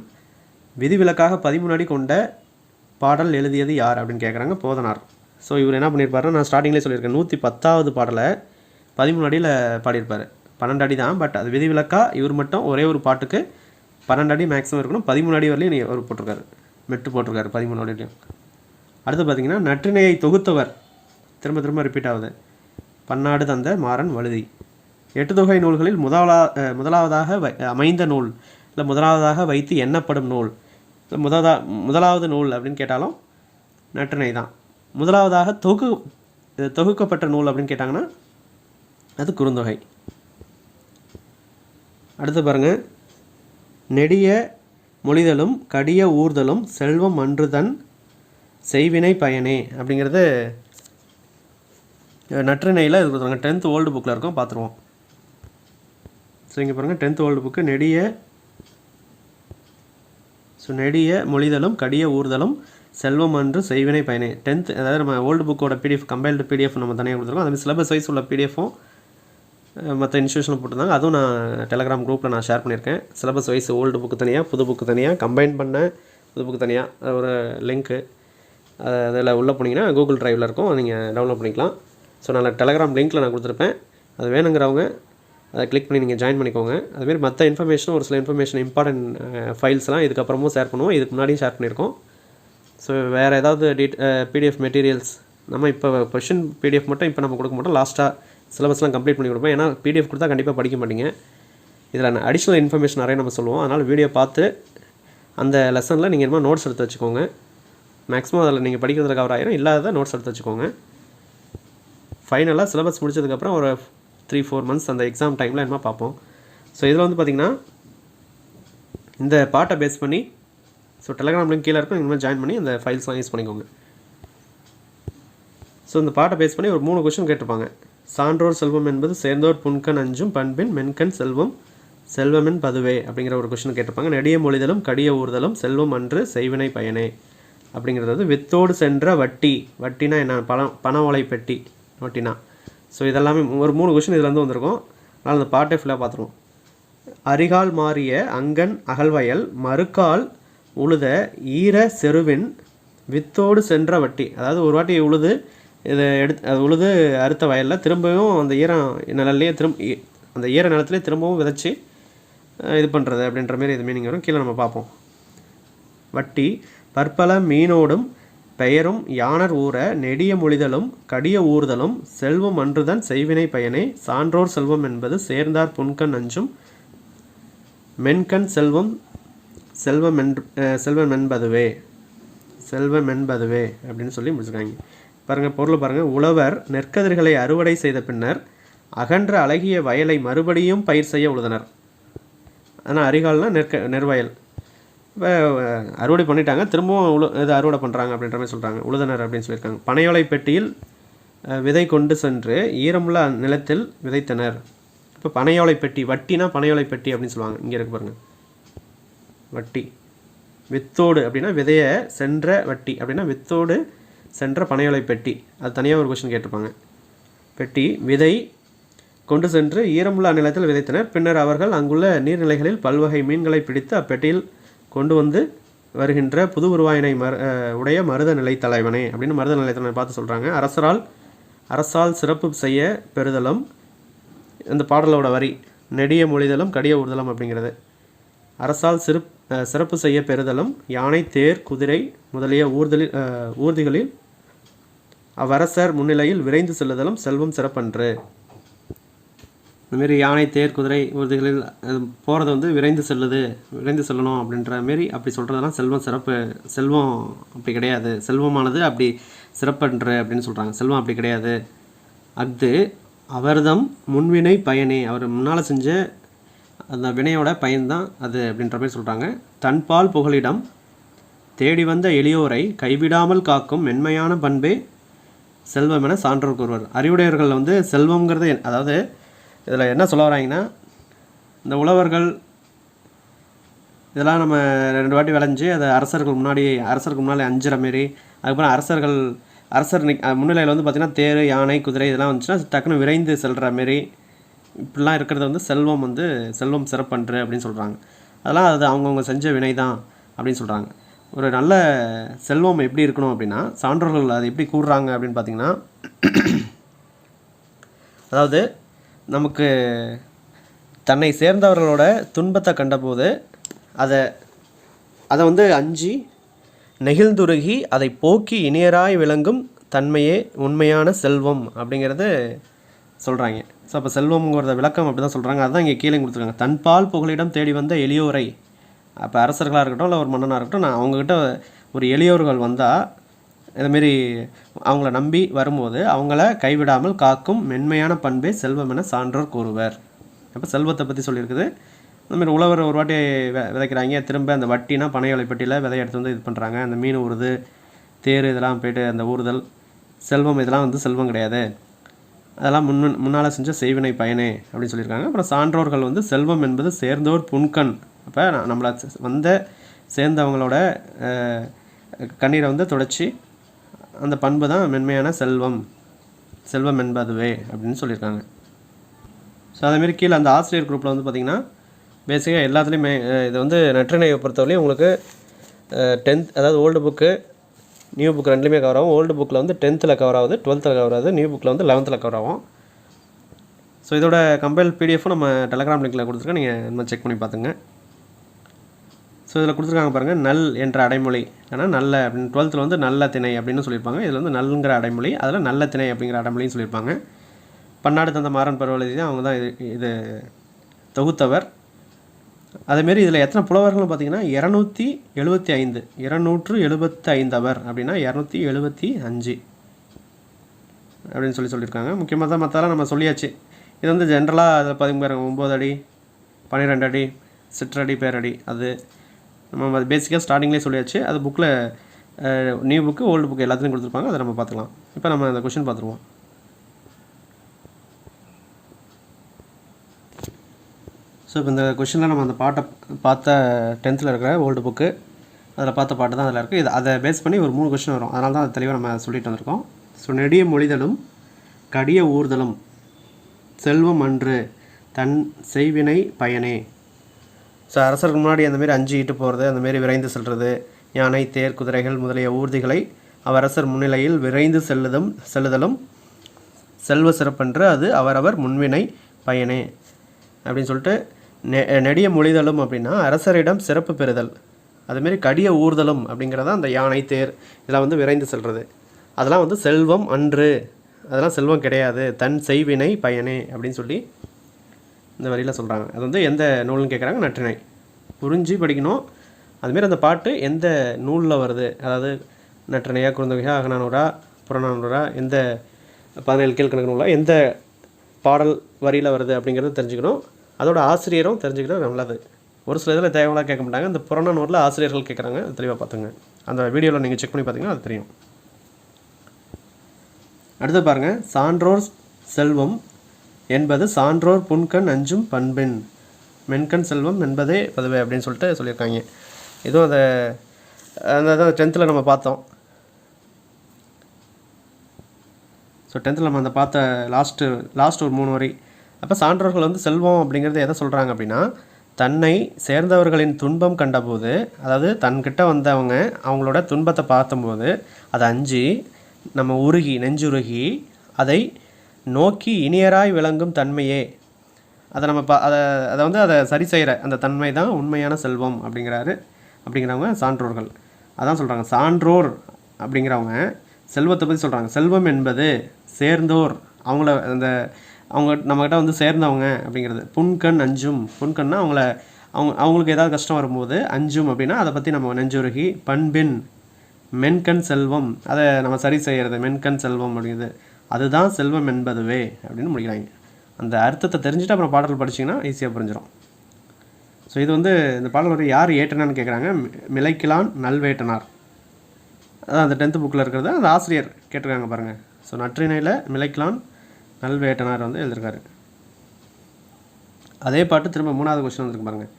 A: விதிவிலக்காக 13 அடி கொண்ட பாடல் எழுதியது யார் அப்படின்னு கேட்குறாங்க. போதனார். ஸோ இவர் என்ன பண்ணியிருப்பாருன்னா, நான் ஸ்டார்டிங்லேயே சொல்லியிருக்கேன், 110வது பாடலை 13 அடியில் பாடியிருப்பார். 12 அடி தான், பட் அது விதிவிலக்காக இவர் மட்டும் ஒரே ஒரு பாட்டுக்கு 12 அடி மேக்ஸிமம் இருக்கணும், 13 அடி வரலையும் அவர் போட்டிருக்காரு, மெட்டு போட்டிருக்காரு 13 அடிலையும். அடுத்து பார்த்திங்கன்னா, நற்றிணையை தொகுத்தவர் திரும்ப திரும்ப ரிப்பீட் ஆகுது, பன்னாடு தந்த மாறன் வழுதி. 8 தொகை நூல்களில் முதலாவதாக அமைந்த நூல், இல்லை முதலாவதாக வைத்து எண்ணப்படும் நூல், இல்லை முதலாவது நூல் அப்படின்னு கேட்டாலும் நற்றிணை தான். முதலாவதாக தொகுக்கப்பட்ட நூல் அப்படின்னு கேட்டாங்கன்னா அது குறுந்தொகை. அடுத்து பாருங்கள், நெடிய மொழிதலும் கடிய ஊர்தலும் செல்வம் அன்றுதன் செய்வினை பயனே அப்படிங்கிறது நற்றிணையில் இது கொடுத்துருங்க. 10th ஓல்டு புக்கில் இருக்கும், பார்த்துருவோம். ஸோ இங்கே பாருங்கள், 10th ஓல்டு புக்கு நெடிய மொழிதலும் கடிய ஊர்தலும் செல்வம் அன்று செய்வினை பயனே. 10th, அதாவது நம்ம ஓல்டு புக்கோட பிடிஎஃப் கம்பைல்டு பிடிஎஃப் நம்ம தனியாக கொடுத்துருக்கோம். அதுமாதிரி சிலபஸ் வைஸ் உள்ள பிடிஎஃப்பும் மற்ற இன்ஸ்டியூஷனில் போட்டிருந்தாங்க, அதுவும் நான் டெலகிராம் குரூப்பில் நான் ஷேர் பண்ணியிருக்கேன். சிலபஸ் வைஸ் ஓல்டு புக்கு தனியாக, புது புக்கு தனியாக, கம்பைன் பண்ண புது புக்கு தனியாக ஒரு லிங்க்கு அதில் உள்ளே போனீங்கன்னா கூகுள் ட்ரைவில் இருக்கும், நீங்கள் டவுன்லோட் பண்ணிக்கலாம். ஸோ நான் டெலகிராம் லிங்க்கில் நான் கொடுத்துருப்பேன், அது வேணுங்கிறவங்க அதை கிளிக் பண்ணி நீங்கள் ஜாயின் பண்ணிக்கோங்க. அதுமாரி மற்ற இன்ஃபர்மேஷனும் ஒரு சில இன்ஃபர்மேஷன் இம்பார்ட்டன்ட் ஃபைல்ஸ்லாம் இதுக்கப்புறமும் ஷேர் பண்ணுவோம், இதுக்கு முன்னாடியும் ஷேர் பண்ணியிருக்கோம். ஸோ வேறு ஏதாவது பிடிஎஃப் மெட்டீரியல்ஸ் நம்ம இப்போ கொஷின் பிடிஎஃப் மட்டும் இப்போ நம்ம கொடுக்க மாட்டோம், லாஸ்ட்டாக சிலபஸ்லாம் கம்ப்ளீட் பண்ணி கொடுப்போம். ஏன்னா பிடிஎஃப் கொடுத்தா கண்டிப்பாக படிக்க மாட்டீங்க, இதில் அடிஷ்னல் இன்ஃபர்மேஷன் நிறைய நம்ம சொல்லுவோம். அதனால் வீடியோ பார்த்து அந்த லெசனில் நீங்கள் என்ன நோட்ஸ் எடுத்து வச்சுக்கோங்க. மேக்ஸிமம் அதில் நீங்கள் படிக்கிறதுல கவர் ஆகிரும், இல்லாத நோட்ஸ் எடுத்து வச்சுக்கோங்க. ஃபைனலாக சிலபஸ் முடிச்சதுக்கப்புறம் ஒரு 3-4 months அந்த எக்ஸாம் டைமில் என்ன பார்ப்போம். ஸோ இதில் வந்து பார்த்திங்கன்னா இந்த பாட்டை பேஸ் பண்ணி, ஸோ டெலகிராம் லிங்க் கீழே இருக்கும், இனிமேல் ஜாயின் பண்ணி அந்த ஃபைல்ஸ்லாம் யூஸ் பண்ணிக்கோங்க. ஸோ இந்த பாட்டை பேஸ் பண்ணி ஒரு 3 கொஷின் கேட்டிருப்பாங்க. சான்றோர் செல்வம் என்பது சேர்ந்தோர் புன்கண் அஞ்சும் பண்பின் மென்கண் செல்வம் செல்வமென் பதுவே அப்படிங்கிற ஒரு கொஷின் கேட்டிருப்பாங்க. நெடிய மொழிதலும் கடிய ஊர்தலும் செல்வம் அன்று செய்வினை பயனே அப்படிங்கிறது வித்தோடு சென்ற வட்டினா என்ன, பண ஓலை பெட்டி வட்டினா. ஸோ இதெல்லாமே ஒரு 3 கொஷின் இதுலேருந்து வந்திருக்கும், அதனால் அந்த பாட்டை ஃபுல்லாக பார்த்துருவோம். அரிகால் மாறிய அங்கன் அகல்வயல் மறுக்கால் உழுத ஈர செருவின் வித்தோடு சென்ற வட்டி. அதாவது ஒரு வாட்டி உழுது இதை அது உழுது அறுத்த வயலில் திரும்பவும் அந்த நிழல்லையே அந்த ஈர நிலத்துலேயே திரும்பவும் விதைச்சி இது பண்ணுறது அப்படின்ற மாரி இது மீனிங் வரும். கீழே நம்ம பார்ப்போம். வட்டி பற்பல மீனோடும் பெயரும் யானர் ஊற நெடிய மொழிதலும் கடிய ஊர்தலும் செல்வம் அன்றுதன் செய்வினை பயனே. சான்றோர் செல்வம் என்பது சேர்ந்தார் புன்கண் அஞ்சும் மென்கண் செல்வம் மென்பதுவே அப்படின்னு சொல்லி முடிச்சிருக்காங்க. பாருங்கள், பொருள் பாருங்கள். உழவர் நெற்கதிர்களை அறுவடை செய்த பின்னர் அகன்ற அழகிய வயலை மறுபடியும் பயிர் செய்ய உழுதனர். ஆனால் அரிகால்னால் நெற்வயல். இப்போ அறுவடை பண்ணிட்டாங்க, திரும்பவும் இது அறுவடை பண்ணுறாங்க அப்படின்ற மாதிரி சொல்கிறாங்க, உழுதனர் அப்படின்னு சொல்லியிருக்காங்க. பனையோலை பெட்டியில் விதை கொண்டு சென்று ஈரமுள்ள நிலத்தில் விதைத்தனர். இப்போ பனையோலை பெட்டி, வட்டினா பனையோலை பெட்டி அப்படின்னு சொல்லுவாங்க. இங்கே இருக்கு பாருங்கள், வட்டி. வித்தோடு அப்படின்னா விதையை சென்ற வட்டி அப்படின்னா வித்தோடு சென்ற பனையோலை பெட்டி, அது தனியாக ஒரு கொஷின் கேட்டிருப்பாங்க. பெட்டி விதை கொண்டு சென்று ஈரமுள்ள நிலத்தில் விதைத்தனர். பின்னர் அவர்கள் அங்குள்ள நீர்நிலைகளில் பல்வகை மீன்களை பிடித்து அப்பெட்டியில் கொண்டு வந்து வருகின்ற புது உருவாயினை உடைய மருத நிலை தலைவனே அப்படின்னு மருத நிலை தலைவனை பார்த்து சொல்கிறாங்க. அரசால் சிறப்பு செய்ய பெறுதலும் இந்த பாடலோட வரி, நெடிய மொழிதலும் கடிய ஊர்தலும் அப்படிங்கிறது. அரசால் சிறப்பு செய்ய பெறுதலும் யானை தேர் குதிரை முதலிய ஊர்திகளில் அவ்வரசர் முன்னிலையில் விரைந்து செல்லுதலும் செல்வம் சிறப்பன்று. இந்தமாரி யானை தேர் குதிரை ஊர்திகளில் போகிறது வந்து விரைந்து செல்லணும் அப்படின்ற மாரி அப்படி சொல்கிறதெல்லாம் செல்வம் அப்படி கிடையாது, செல்வமானது அப்படி சிறப்பன்று அப்படின்னு சொல்கிறாங்க. செல்வம் அப்படி கிடையாது. அஃது அவர்தம் முன்வினை பயனே, அவர் முன்னால் செஞ்ச அந்த வினையோட பயன்தான் அது அப்படின்ற மாதிரி சொல்கிறாங்க. தன்பால் புகலிடம் தேடி வந்த எளியோரை கைவிடாமல் காக்கும் மென்மையான பண்பே செல்வம் என சான்றோர் கூறுவர். அறிவுடையவர்கள் வந்து செல்வங்கிறது, அதாவது இதில் என்ன சொல்ல வராங்கன்னா, இந்த உழவர்கள் இதெல்லாம் நம்ம 2 வாட்டி விளைஞ்சி அதை அரசருக்கு முன்னாடி அஞ்சுற மாரி, அதுக்கப்புறம் அரசர் முன்னிலையில் வந்து பார்த்திங்கன்னா தேர் யானை குதிரை இதெல்லாம் வந்துச்சுன்னா டக்குன்னு விரைந்து செல்கிற மாரி இப்படிலாம் இருக்கிறது வந்து செல்வம் சிறப்பன்று அப்படின்னு சொல்கிறாங்க. அதெல்லாம் அது அவங்கவுங்க செஞ்ச வினை தான் அப்படின்னு சொல்கிறாங்க. ஒரு நல்ல செல்வம் எப்படி இருக்கணும் அப்படின்னா, சான்றோர்கள் அதை எப்படி கூறுறாங்க அப்படின்னு பார்த்தீங்கன்னா, அதாவது நமக்கு தன்னை சேர்ந்தவர்களோட துன்பத்தை கண்டபோது அதை அதை வந்து அஞ்சி நெகிழ்ந்துருகி அதை போக்கி இனியராய் விளங்கும் தன்மையே உண்மையான செல்வம் அப்படிங்கிறது சொல்கிறாங்க. ஸோ அப்போ செல்வம்ங்கிறத விளக்கம் அப்படி தான் சொல்கிறாங்க. அதுதான் இங்கே கீழே கொடுத்துருக்காங்க. தன்பால் புகலிடம் தேடி வந்த எளியோரை, அப்போ அரசர்களாக இருக்கட்டும் இல்லை ஒரு மன்னனாக இருக்கட்டும், நான் அவங்கக்கிட்ட ஒரு எளியோர்கள் வந்தால் இதுமாரி அவங்கள நம்பி வரும்போது அவங்கள கைவிடாமல் காக்கும் மென்மையான பண்பே செல்வம் என சான்றோர் கூறுவர். அப்போ செல்வத்தை பற்றி சொல்லியிருக்குது. இந்தமாரி உழவர் ஒரு வாட்டி விதைக்கிறாங்க, திரும்ப அந்த வட்டினா பனையோலை பெட்டியில் விதையை எடுத்து வந்து இது பண்ணுறாங்க. அந்த மீன் ஊறுது, தேர் இதெல்லாம் போய்ட்டு அந்த ஊறுதல் செல்வம், இதெல்லாம் வந்து செல்வம் கிடையாது, அதெல்லாம் முன்னால் செஞ்ச செய்வினை பயனே அப்படின்னு சொல்லியிருக்காங்க. அப்புறம் சான்றோர்கள் வந்து செல்வம் என்பது சேர்ந்தோர் புன்கண், அப்போ நம்மளை சேர்ந்தவங்களோட கண்ணீரை வந்து தொடச்சி அந்த பண்பு தான் மென்மையான செல்வம், செல்வம் என்பதுவே அப்படின்னு சொல்லியிருக்காங்க. ஸோ அதேமாரி கீழே அந்த ஆசிரியர் குரூப்பில் வந்து பார்த்திங்கன்னா பேசிக்காக எல்லாத்துலேயுமே இது வந்து நற்றிணையை பொறுத்தவரையும் உங்களுக்கு 10th, அதாவது ஓல்டு புக்கு நியூ புக் ரெண்டுலேயுமே கவர் ஆகும். ஓல்டு புக்கில் வந்து 10th கவர் ஆகுது, 12th கவர் ஆகுது, நியூ புக்கில் வந்து 11th கவர் ஆகும். ஸோ இதோட கம்பைல் பிடிஎஃப்பும் நம்ம டெலகிராம் லிங்கில் கொடுத்துருக்கோம், நீங்கள் இன்னும் செக் பண்ணி பார்த்துங்க. ஸோ இதில் கொடுத்துருக்காங்க பாருங்கள், நல் என்ற அடைமொழி, ஏன்னா நல்ல அப்படின்னு 12th வந்து நல்ல திணை அப்படின்னு சொல்லியிருப்பாங்க. இதில் வந்து நல்லுங்கிற அடைமொழி, அதில் நல்ல திணை அப்படிங்கிற அடைமொழியும் சொல்லியிருப்பாங்க. பன்னாடு தந்த மாறன் பருவழுதி தான் அவங்க தான் இது தொகுத்தவர். அதேமாரி இதில் எத்தனை புலவர்கள்னு பார்த்தீங்கன்னா 275, 275 அவர் அப்படின்னா 275 அப்படின்னு சொல்லியிருக்காங்க. முக்கியமாக தான் மற்றெல்லாம் நம்ம சொல்லியாச்சு. இது வந்து ஜென்ரலாக அதில் 9 அடி 12 அடி சிற்றடி பேரடி, அது நம்ம பேசிக்காக ஸ்டார்டிங்லேயே சொல்லியாச்சு. அது புக்கில் நியூ புக்கு ஓல்டு புக்கு எல்லாத்துலேயும் கொடுத்துருப்பாங்க, அதை நம்ம பார்த்துக்கலாம். இப்போ நம்ம அந்த கொஷின் பார்த்துருவோம். ஸோ இப்போ இந்த கொஷினில் நம்ம அந்த பாட்டை பார்த்த 10th இருக்கிற ஓல்டு புக்கு அதில் பார்த்த பாட்டு தான் அதில் இருக்குது. இது அதை பேஸ் பண்ணி ஒரு 3 கொஷின் வரும், அதனால தான் அது தெளிவாக நம்ம சொல்லிட்டு வந்திருக்கோம். ஸோ நெடிய மொழிதலும் கடிய ஊர்தலும் செல்வம் அன்று தன் செய்வினை பயனே. ஸோ அரசருக்கு முன்னாடி அந்தமாரி அஞ்சிக்கிட்டு போகிறது, அந்தமாரி விரைந்து செல்வது, யானை தேர் குதிரைகள் முதலிய ஊர்திகளை அவரசர் முன்னிலையில் விரைந்து செல்லுதலும் செல்வ சிறப்பன்று அது அவரவர் முன்வினை பயனே அப்படின்னு சொல்லிட்டு, நெடிய மொழிதலும் அப்படின்னா அரசரிடம் சிறப்பு பெறுதல், அதுமாரி கடிய ஊர்தலும் அப்படிங்கிறத அந்த யானை தேர் இதெல்லாம் வந்து விரைந்து செல்வது, அதெல்லாம் வந்து செல்வம் அன்று, அதெல்லாம் செல்வம் கிடையாது, தன் செய்வினை பயனே அப்படின்னு சொல்லி இந்த வரியில் சொல்கிறாங்க. அது வந்து எந்த நூல்னு கேட்குறாங்க, நற்றிணை. புரிஞ்சு படிக்கணும். அதுமாரி அந்த பாட்டு எந்த நூலில் வருது, அதாவது நற்றிணையா, குறுந்தொகையா, அகநானூறா, புறநானூறா, எந்த 17 கீழ்கணக்கு நூலா, எந்த பாடல் வரியில் வருது அப்படிங்கிறது தெரிஞ்சுக்கணும். அதோட ஆசிரியரும் தெரிஞ்சுக்கிறது நல்லது. ஒரு சில இதில் தேவையாக கேட்க மாட்டாங்க. இந்த புறநானூறில் ஆசிரியர்கள் கேட்குறாங்க, அது தெளிவாக பார்த்துங்க. அந்த வீடியோவில் நீங்கள் செக் பண்ணி பார்த்தீங்கன்னா அது தெரியும். அடுத்து பாருங்கள், சான்றோர் செல்வம் என்பது சான்றோர் புன்கண் அஞ்சும் பண்பின் மென்கண் செல்வம் என்பதே பதுவே அப்படின்னு சொல்லிட்டு சொல்லியிருக்காங்க. இதுவும் அந்த 10th நம்ம பார்த்தோம். ஸோ 10th நம்ம அந்த பார்த்த லாஸ்ட் ஒரு 3 வரி. அப்போ சான்றோர்கள் வந்து செல்வம் அப்படிங்கிறது எதை சொல்கிறாங்க அப்படின்னா, தன்னை சேர்ந்தவர்களின் துன்பம் கண்டபோது, அதாவது தன்கிட்ட வந்தவங்க அவங்களோட துன்பத்தை பார்த்தம்போது அதை அஞ்சி நம்ம நெஞ்சுருகி அதை நோக்கி இனியராய் விளங்கும் தன்மையே, அதை நம்ம அதை வந்து அதை சரி செய்கிற அந்த தன்மை தான் உண்மையான செல்வம் அப்படிங்கிறவங்க சான்றோர்கள். அதான் சொல்கிறாங்க, சான்றோர் அப்படிங்கிறவங்க செல்வத்தை பற்றி சொல்கிறாங்க. செல்வம் என்பது சேர்ந்தோர், அவங்க நம்மக்கிட்ட வந்து சேர்ந்தவங்க அப்படிங்கிறது. புன்கண் அஞ்சும், புன்கண்ணா அவங்களுக்கு ஏதாவது கஷ்டம் வரும்போது அஞ்சும் அப்படின்னா அதை பற்றி நம்ம நெஞ்சுருகி, பண்பின் மென்கண் செல்வம், அதை நம்ம சரி செய்கிறது மென்கண் செல்வம் அப்படிங்கிறது, அதுதான் செல்வம் என்பதுவே அப்படின்னு முடிக்கிறாங்க. அந்த அர்த்தத்தை தெரிஞ்சுட்டு அப்புறம் பாடல் படிச்சிங்கன்னா ஈஸியாக புரிஞ்சிடும். ஸோ இது வந்து இந்த பாடல் ஒரு யார் ஏற்றினான்னு கேட்குறாங்க. மிளைக்கிலான் நல்வேட்டனார், அதான் அந்த 10th புக்கில் இருக்கிறத அந்த ஆசிரியர் கேட்டிருக்காங்க பாருங்கள். ஸோ நற்றிணையில் மிளைக்கிலான் நல்வேட்டனார் வந்து எழுதியிருக்காரு. அதே பாட்டு திரும்ப 3வது கொஸ்டின் வந்துருக்கு பாருங்கள்.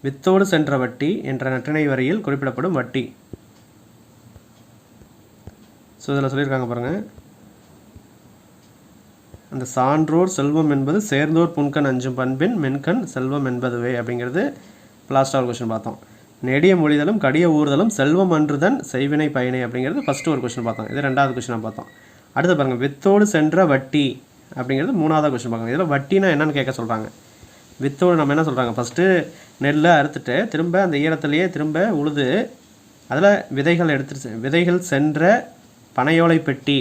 A: வித்தோடு சென்ற வட்டி என்ற நற்றிணை வரியில் குறிப்பிடப்படும் வட்டி. ஸோ இதில் சொல்லியிருக்காங்க பாருங்கள், அந்த சான்றோர் செல்வம் என்பது சேர்ந்தோர் புன்கண் அஞ்சும் பண்பின் மென்கண் செல்வம் என்பதுவே அப்படிங்கிறது லாஸ்ட்டாக ஒரு கொஸ்டின் பார்த்தோம். நெடிய மொழிதலும் கடிய ஊறுதலும் செல்வம் அன்றுதன் செய்வினை பயனை அப்படிங்கிறது ஃபஸ்ட்டு ஒரு கொஸ்டின் பார்த்தோம். இது 2வது கொஸ்டினாக பார்த்தோம். அடுத்து பாருங்கள், வித்தோடு சென்ற வட்டி அப்படிங்கிறது 3வது கொஸ்டின் பார்க்கணும். இதில் வட்டினா என்னென்னு கேட்க சொல்கிறாங்க. வித்தோடு நம்ம என்ன சொல்கிறாங்க, ஃபஸ்ட்டு நெல்லை அறுத்துட்டு திரும்ப அந்த ஈரத்துலேயே திரும்ப உழுது அதில் விதைகள் சென்ற பனையோலை பெட்டி.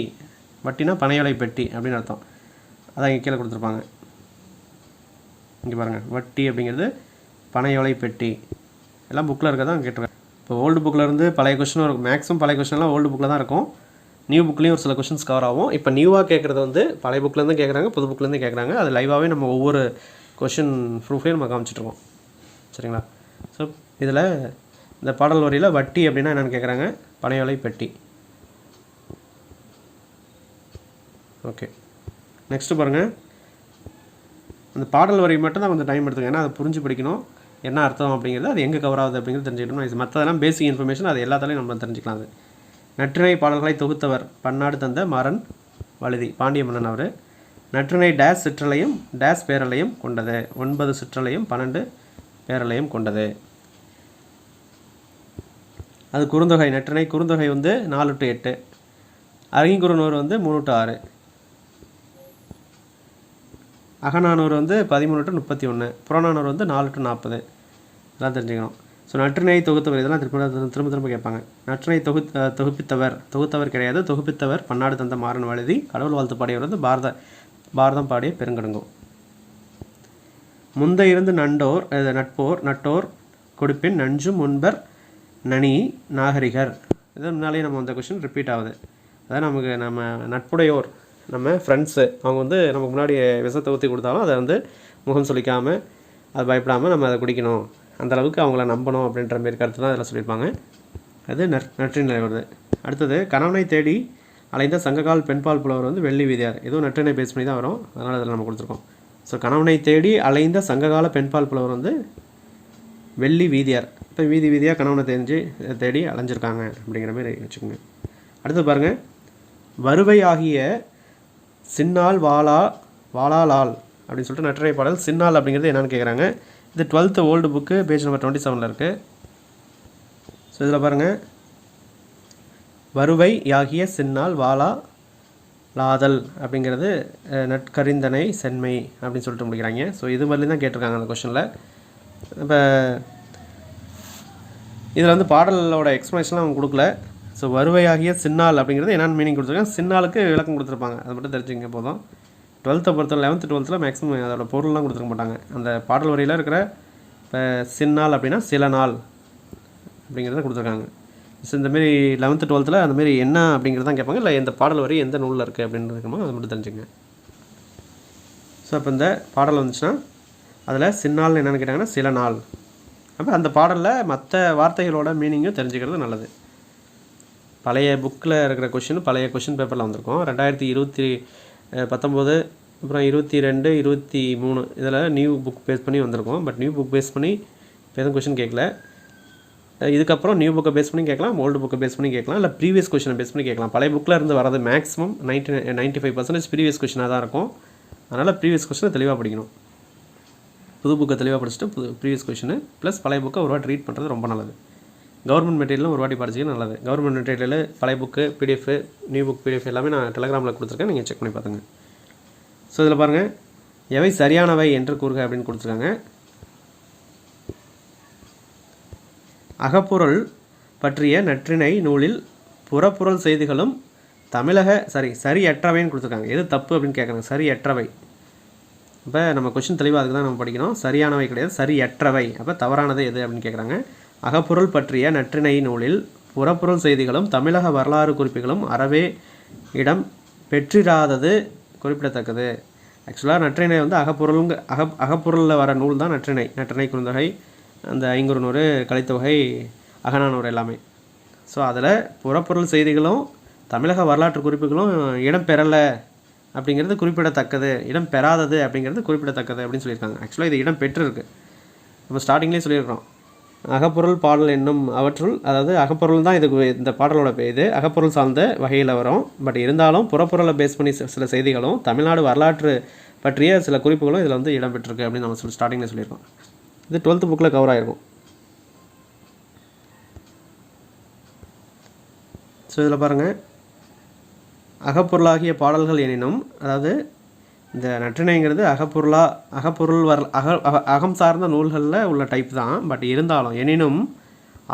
A: வட்டினா பனையோலை பெட்டி அப்படின்னு அர்த்தம். அதான் இங்கே கீழே கொடுத்துருப்பாங்க. இங்கே பாருங்கள், வட்டி அப்படிங்கிறது பனையோலை பெட்டி. எல்லாம் புக்கில் இருக்க தான் கேட்டிருக்கேன். இப்போ ஓல்டு புக்கில் இருந்து பழைய கொஸ்டினும் இருக்கும். மேக்ஸிமம் பழைய கொஸ்டின்லாம் ஓல்டு புக்கில் தான் இருக்கும். நியூ புக்லேயும் ஒரு சில கொஸ்டின்ஸ் கவர் ஆகும். இப்போ நியூவாக கேட்குறது வந்து பழைய புக்லேருந்து கேட்குறாங்க, புது புக்லேருந்து கேட்குறாங்க. அது லைவாகவே நம்ம ஒவ்வொரு கொஸ்டின் ப்ரூஃபையும் நம்ம காமிச்சிட்ருக்கோம். சரிங்களா? ஸோ இதில் இந்த பாடல் வரியில் வட்டி அப்படின்னா என்னென்னு கேட்குறாங்க, பனையோலை பெட்டி. ஓகே, நெக்ஸ்ட்டு பாருங்கள், அந்த பாடல் வரி மட்டும் தான் கொஞ்சம் டைம் எடுத்துக்கங்க. ஏன்னா அதை புரிஞ்சு படிக்கணும், என்ன அர்த்தம் அப்படிங்கிறது, அது எங்கே கவர் ஆகுது அப்படிங்கிறது தெரிஞ்சுக்கணும். இது மற்றதெல்லாம் பேசிக் இன்ஃபர்மேஷன், அது எல்லாத்தாலையும் நம்ம தெரிஞ்சுக்கலாம். அது நற்றிணை பாடல்களை தொகுத்தவர் பன்னாடு தந்த மாறன் வழுதி, பாண்டிய மன்னன் அவர். நற்றிணை டேஸ் சிற்றலையும் டேஸ் பேரலையும் கொண்டது. 9 சிற்றலையும் 12 பேரலையும் கொண்டது. அது குறுந்தொகை. நற்றிணை குறுந்தொகை வந்து 4 to 8, அருங்குறுநூறு வந்து 3 to 6, அகநானூறு வந்து 13 to 31, புறநானூறு வந்து 4 to 40. இதெல்லாம் தெரிஞ்சுக்கணும். ஸோ நற்றிணை தொகுத்தவர், இதெல்லாம் திரும்ப கேட்பாங்க. நற்றிணை தொகுத்தவர் கிடையாது, தொகுப்பித்தவர் பன்னாடு தந்த மாறன் வழுதி. கடவுள் வாழ்த்து பாடியவர் வந்து பாரதம் பாடிய பெருங்கடுங்கோ. முந்த இருந்து நட்டோர் கொடுப்பின் நஞ்சும் முன்பர் நனி நாகரிகர். இது முன்னாலே நம்ம அந்த கொஸ்டின் ரிப்பீட் ஆகுது. அதான் நமக்கு நம்ம நட்புடையோர், நம்ம ஃப்ரெண்ட்ஸு, அவங்க வந்து நமக்கு முன்னாடி விஷத்தை ஊற்றி கொடுத்தாலும் அதை வந்து முகம் சொல்லிக்காமல், அது பயப்படாமல் நம்ம அதை குடிக்கணும், அந்தளவுக்கு அவங்கள நம்பணும் அப்படின்ற மாரி கருத்து தான் அதில் சொல்லியிருப்பாங்க. அது நற்றிணை வருது. அடுத்தது, கணவனை தேடி அலைந்த சங்ககால் பெண்பால் புலவர் வந்து வெள்ளி வீதியார். இதுவும் நற்றிணை பேஸ் பண்ணி தான் வரும், அதனால் அதில் நம்ம கொடுத்துருக்கோம். ஸோ கணவனை தேடி அலைந்த சங்ககால பெண்பால் புலவர் வந்து வெள்ளி வீதியார். இப்போ வீதியாக கணவனை தேடி அலைஞ்சிருக்காங்க அப்படிங்கிற மாதிரி வச்சுக்கோங்க. அடுத்து பாருங்கள், வருவை ஆகிய சின்னால் வாளாலால் அப்படின்னு சொல்லிட்டு நற்றிணை பாடல். சின்னால் அப்படிங்கிறது என்னென்னு கேட்குறாங்க. இது 12th old book, page number 27 இருக்குது. ஸோ இதில் பாருங்கள், வருவை யாகிய சின்னால் லாதல் அப்படிங்கிறது நட்கரிந்தனை சென்மை அப்படின்னு சொல்லிட்டு முடிக்கிறாங்க. ஸோ இது மாதிரி தான் கேட்டிருக்காங்க அந்த கொஷனில். இப்போ இதில் வந்து பாடலோட எக்ஸ்ப்ளனேஷன்லாம் அவங்க கொடுக்கல. ஸோ வருவையாகிய சின்னால் அப்படிங்கிறது என்னென்னு மீனிங் கொடுத்துருக்காங்க, சின்னாலுக்கு விளக்கம் கொடுத்துருப்பாங்க, அதை மட்டும் தெரிஞ்சுங்க போதும். 12th பொறுத்த 11th 12th மேக்ஸிமம் அதோட பொருள்லாம் கொடுத்துருக்க மாட்டாங்க. அந்த பாடல் வரியில் இருக்கிற இப்போ சின்னால் அப்படின்னா சில நாள் அப்படிங்கிறத கொடுத்துருக்காங்க. ஸோ இந்தமாரி 11th 12th அந்தமாரி என்ன அப்படிங்கிறது தான் கேட்பாங்க. இல்லை எந்த பாடல் வரி எந்த நூலில் இருக்குது அப்படின்னு இருக்குமோ அதை மட்டும் தெரிஞ்சுங்க. ஸோ இப்போ இந்த பாடல் வந்துச்சுன்னா அதில் சின்னால் என்னென்னு கேட்டாங்கன்னா சில நாள். அப்போ அந்த பாடலில் மற்ற வார்த்தைகளோட மீனிங்கும் தெரிஞ்சுக்கிறது நல்லது. பழைய புக்கில் இருக்கிற பழைய கொஷின் பேப்பரில் வந்திருக்கோம். 2019 அப்புறம் 22 23 இதில் நியூ புக் பேஸ் பண்ணி வந்திருக்கோம். பட் நியூ புக் பேஸ் பண்ணி இப்போ எதுவும் கொஷின் கேட்கல. இதுக்கப்புறம் நியூ புக்கை பேஸ் பண்ணி கேட்கலாம், ஓல்டு புக்கை பேஸ் பண்ணி கேட்கலாம், இல்லை ப்ரீவியஸ் கொஷினை பேஸ் பண்ணி கேட்கலாம். பழைய புக்கில் இருந்து வரது மேக்ஸிமம் 95% ப்ரீவியஸ் கொஷினாக தான் இருக்கும். அதனால் ப்ரீவியஸ் கொஷினை தெளிவாக படிக்கணும். புது புக்கை தெளிவாக படிச்சுட்டு ப்ரீவியஸ் கொஷினு ப்ளஸ் பழைய புக்கை ஒரு வாட்டி ரீட் பண்ணுறது ரொம்ப நல்லது. கவர்மெண்ட் மெட்டீரியலும் ஒரு வாட்டி படிச்சிக்க நல்லது. கவர்மெண்ட் மெட்டீரியல் பழைய book PDF, new book PDF எல்லாமே நான் டெலகிராமில் கொடுத்துருக்கேன், நீங்கள் செக் பண்ணி பார்த்துங்க. ஸோ இதில் பாருங்கள், எவை சரியானவை என்று கூறுக அப்படின்னு கொடுத்துருக்காங்க. அகப்பொருள் பற்றிய நற்றிணை நூலில் புறப்பொருள் செய்திகளும் சரியற்றவைன்னு கொடுத்துருக்காங்க. எது தப்பு அப்படின்னு கேட்குறாங்க, சரியற்றவை. இப்போ நம்ம கொஷின் தெளிவாக அதுக்கு தான் நம்ம படிக்கணும். சரியானவை கிடையாது, சரியற்றவை. அப்போ தவறானது எது அப்படின்னு கேட்குறாங்க. அகப்பொருள் பற்றிய நற்றிணை நூலில் புறப்பொருள் செய்திகளும் தமிழக வரலாறு குறிப்புகளும் அறவே இடம் பெற்றிராதது குறிப்பிடத்தக்கது. ஆக்சுவலாக நற்றிணை வந்து அகப்பொருளில் வர நூல் தான் நற்றிணை குறுந்தொகை, அந்த ஐங்குறுநூறு, கலித்தொகை, அகநானூறு எல்லாமே. ஸோ அதில் புறப்பொருள் செய்திகளும் தமிழக வரலாற்று குறிப்புகளும் இடம் பெறலை அப்படிங்கிறது குறிப்பிடத்தக்கது, இடம் பெறாதது அப்படிங்கிறது குறிப்பிடத்தக்கது அப்படின்னு சொல்லியிருக்காங்க. ஆக்சுவலாக இது இடம் பெற்றிருக்கு, நம்ம ஸ்டார்டிங்லேயே சொல்லியிருக்கிறோம். அகப்பொருள் பாடல் என்னும் அவற்றுள், அதாவது அகப்பொருள் தான் இந்த பாடலோட இது அகப்பொருள் சார்ந்த வகையில் வரும். பட் இருந்தாலும் புறப்பொருளை பேஸ் பண்ணி சில செய்திகளும் தமிழ்நாடு வரலாற்று பற்றிய சில குறிப்புகளும் இதில் வந்து இடம்பெற்றிருக்கு அப்படின்னு நம்ம ஸ்டார்டிங்கில் சொல்லியிருக்கோம். இது 12th புக்கில் கவர் ஆகிருக்கும். இதில் பாருங்கள், அகப்பொருளாகிய பாடல்கள் எனினும், அதாவது இந்த நற்றிணைங்கிறது அகப்பொருள் அகம் சார்ந்த நூல்களில் உள்ள டைப் தான். பட் இருந்தாலும் எனினும்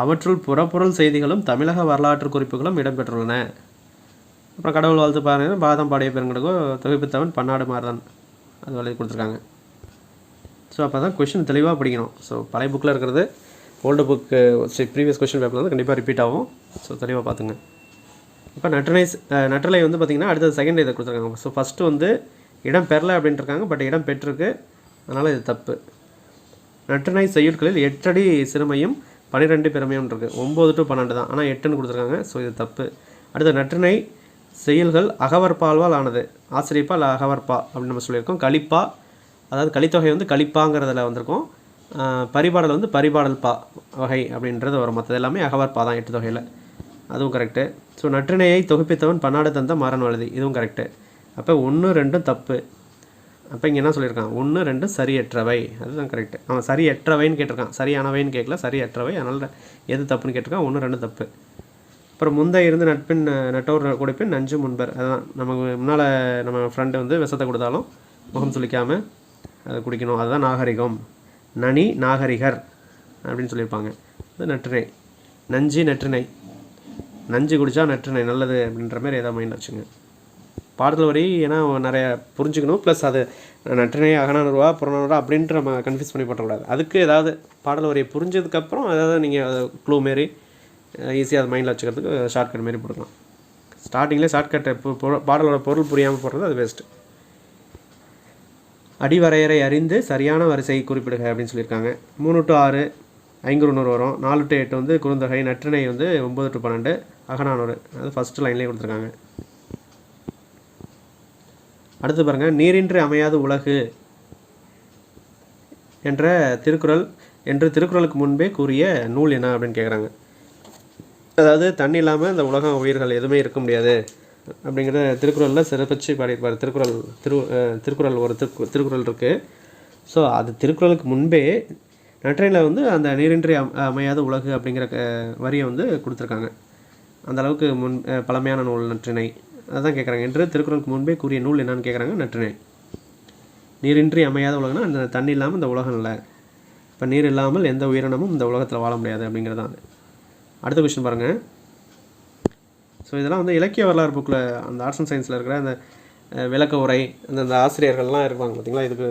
A: அவற்றுள் புறப்பொருள் செய்திகளும் தமிழக வரலாற்று குறிப்புகளும் இடம்பெற்றுள்ளன. அப்புறம் கடவுள் வாழ்த்து பாருங்கள், பாதம் பாடிய பெருங்கடுகோ தொகுப்பித்தவன் பன்னாடு மாறுதான், அது எழுதி கொடுத்துருக்காங்க. ஸோ அப்போ தான் கொஷின் தெளிவாக படிக்கணும். ஸோ பழைய புக்கில் இருக்கிறது ஓல்டு புக்கு ப்ரீவியஸ் கொஷின் பேப்பரில் வந்து கண்டிப்பாக ரிப்பீட் ஆகும். ஸோ தெளிவாக பார்த்துங்க. இப்போ நற்றிணை வந்து பார்த்திங்கன்னா அடுத்தது செகண்ட் இதை கொடுத்துருக்காங்க. ஸோ ஃபஸ்ட்டு வந்து இடம் பெறலை அப்படின்ட்டுருக்காங்க, பட் இடம் பெற்றிருக்கு, அதனால் இது தப்பு. நற்றிணை செய்யுட்களில் 8 அடி சிறுமையும் 12 பெருமையும் இருக்குது. 9 to 12 தான், ஆனால் 8ன்னு கொடுத்துருக்காங்க. ஸோ இது தப்பு. அடுத்த நற்றிணை செயல்கள் அகவற்பால்வால் ஆனது. ஆசிரியப்பா இல்லை அகவற்பா அப்படின்னு நம்ம சொல்லியிருக்கோம். கலிப்பா, அதாவது கலித்தொகை வந்து கலிப்பாங்கிறதுல வந்திருக்கும். பரிபாடல் வந்து பரிபாடல் பா வகை அப்படின்றது வரும். மற்றது எல்லாமே அகவற்பா தான் 8 தொகையில், அதுவும் கரெக்டு. ஸோ நற்றிணையை தொகுப்பித்தவன் பன்னாடு தந்த மாறன் எழுதி, இதுவும் கரெக்டு. அப்போ 1, 2 தப்பு. அப்போ இங்கே என்ன சொல்லியிருக்கான், 1, 2 சரியற்றவை, அதுதான் கரெக்டு. அவன் சரியற்றவைன்னு கேட்டிருக்கான், சரியானவைன்னு கேட்கல, சரியற்றவை. அதனால் எது தப்புன்னு கேட்டிருக்கான், 1, 2 தப்பு. அப்புறம் முந்தை இருந்து நட்பின் நட்டோர் கொடுப்பின் நஞ்சு முன்பர், அதுதான் நமக்கு முன்னால் நம்ம ஃப்ரெண்டு வந்து விஷத்தை கொடுத்தாலும் முகம் சுளிக்காமல் அதை குடிக்கணும், அதுதான் நாகரிகம். நனி நாகரிகர் அப்படின்னு சொல்லியிருப்பாங்க. அது நற்றிணை. நஞ்சு நற்றிணை, நஞ்சு குடித்தா நற்றிணை நல்லது அப்படின்ற மாதிரி ஏதாவது மைண்ட் வச்சுங்க. பாடல் வரி ஏன்னா நிறைய புரிஞ்சுக்கணும், ப்ளஸ் அது நற்றிணை அகநானூறுவா புறநானூறுவா அப்படின்ட்டு நம்ம கன்ஃபியூஸ் பண்ணி போட்டக்கூடாது. அதுக்கு ஏதாவது பாடல் வரியை புரிஞ்சதுக்கப்புறம் அதாவது நீங்கள் க்ளூ மாரி ஈஸியாக அது மைண்டில் வச்சுக்கிறதுக்கு ஷார்ட்கட் மாரி போட்டுக்கலாம். ஸ்டார்டிங்லேயே ஷார்ட்கட்டை பாடலோட பொருள் புரியாமல் போடுறது அது வேஸ்ட்டு. அடிவரையறை அறிந்து சரியான வரிசை குறிப்பிடுக அப்படின்னு சொல்லியிருக்காங்க. 3 to 6 ஐங்குறுநூறு வரும். 4 to 8 வந்து குறுந்தொகை. நற்றிணை வந்து 9 to 12 அகநானூறு, அது ஃபஸ்ட்டு லைன்லேயே கொடுத்துருக்காங்க. அடுத்து பாருங்கள், நீரின்றி அமையாது உலகு என்ற திருக்குறளுக்கு முன்பே கூறிய நூல் என்ன அப்படின்னு கேட்குறாங்க. அதாவது தண்ணி இல்லாமல் இந்த உலகம் உயிர்கள் எதுவுமே இருக்க முடியாது அப்படிங்கிற திருக்குறளில் சிறப்பிச்சு பாடியிருப்பார். திருக்குறள் ஒரு திருக்குறள் இருக்குது. ஸோ அது திருக்குறளுக்கு முன்பே நற்றிணையில் வந்து அந்த நீரின்றி அமையாத உலகு அப்படிங்கிற வரியை வந்து கொடுத்துருக்காங்க. அந்த அளவுக்கு பழமையான நூல் நற்றிணை. அதுதான் கேட்குறாங்க, என்று திருக்குறளுக்கு முன்பே கூறிய நூல் என்னன்னு கேட்குறாங்க. நற்றிணை. நீரின்றி அமையாத உலகம்னா அந்த தண்ணி இல்லாமல் இந்த உலகம் இல்லை. இப்போ நீர் இல்லாமல் எந்த உயிரினமும் இந்த உலகத்தில் வாழ முடியாது அப்படிங்கிறதான். அடுத்த கொஸ்டின் பாருங்கள். ஸோ இதெல்லாம் வந்து இலக்கிய வரலாறு புக்கில் அந்த ஆர்ட்ஸ் அண்ட் சயின்ஸில் இருக்கிற அந்த விளக்க உரை அந்த ஆசிரியர்கள்லாம் இருப்பாங்க பார்த்திங்களா, இதுக்கு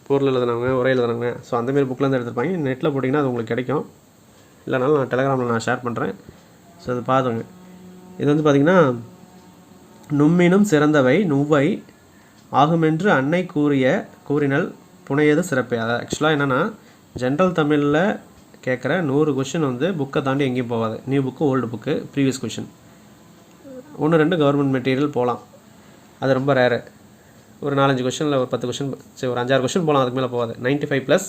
A: பொருள் எழுதுனவங்க, உரை எழுதுனவங்க. ஸோ அந்தமாரி புக்கில் வந்து எடுத்துருப்பாங்க. நெட்டில் போட்டிங்கன்னா அது உங்களுக்கு கிடைக்கும், இல்லைனாலும் நான் டெலகிராமில் நான் ஷேர் பண்ணுறேன். ஸோ அது பார்த்துங்க. இது வந்து பார்த்திங்கன்னா, நும்மினும் சிறந்தவை நுவ்வை ஆகுமென்று அன்னை கூறினல் புனையது சிறப்பு. அது ஆக்சுவலாக என்னென்னா, ஜென்ரல் தமிழில் கேட்குற 100 கொஷின் வந்து புக்கை தாண்டி எங்கேயும் போகாது. New book, old book, previous question 1, 2 government material போகலாம். அது ரொம்ப ரேரு. ஒரு 4-5 கொஷனில் ஒரு 10 கொஷின், சரி ஒரு 5-6 கொஷின் போகலாம், அதுக்கு மேலே போகாது. 95+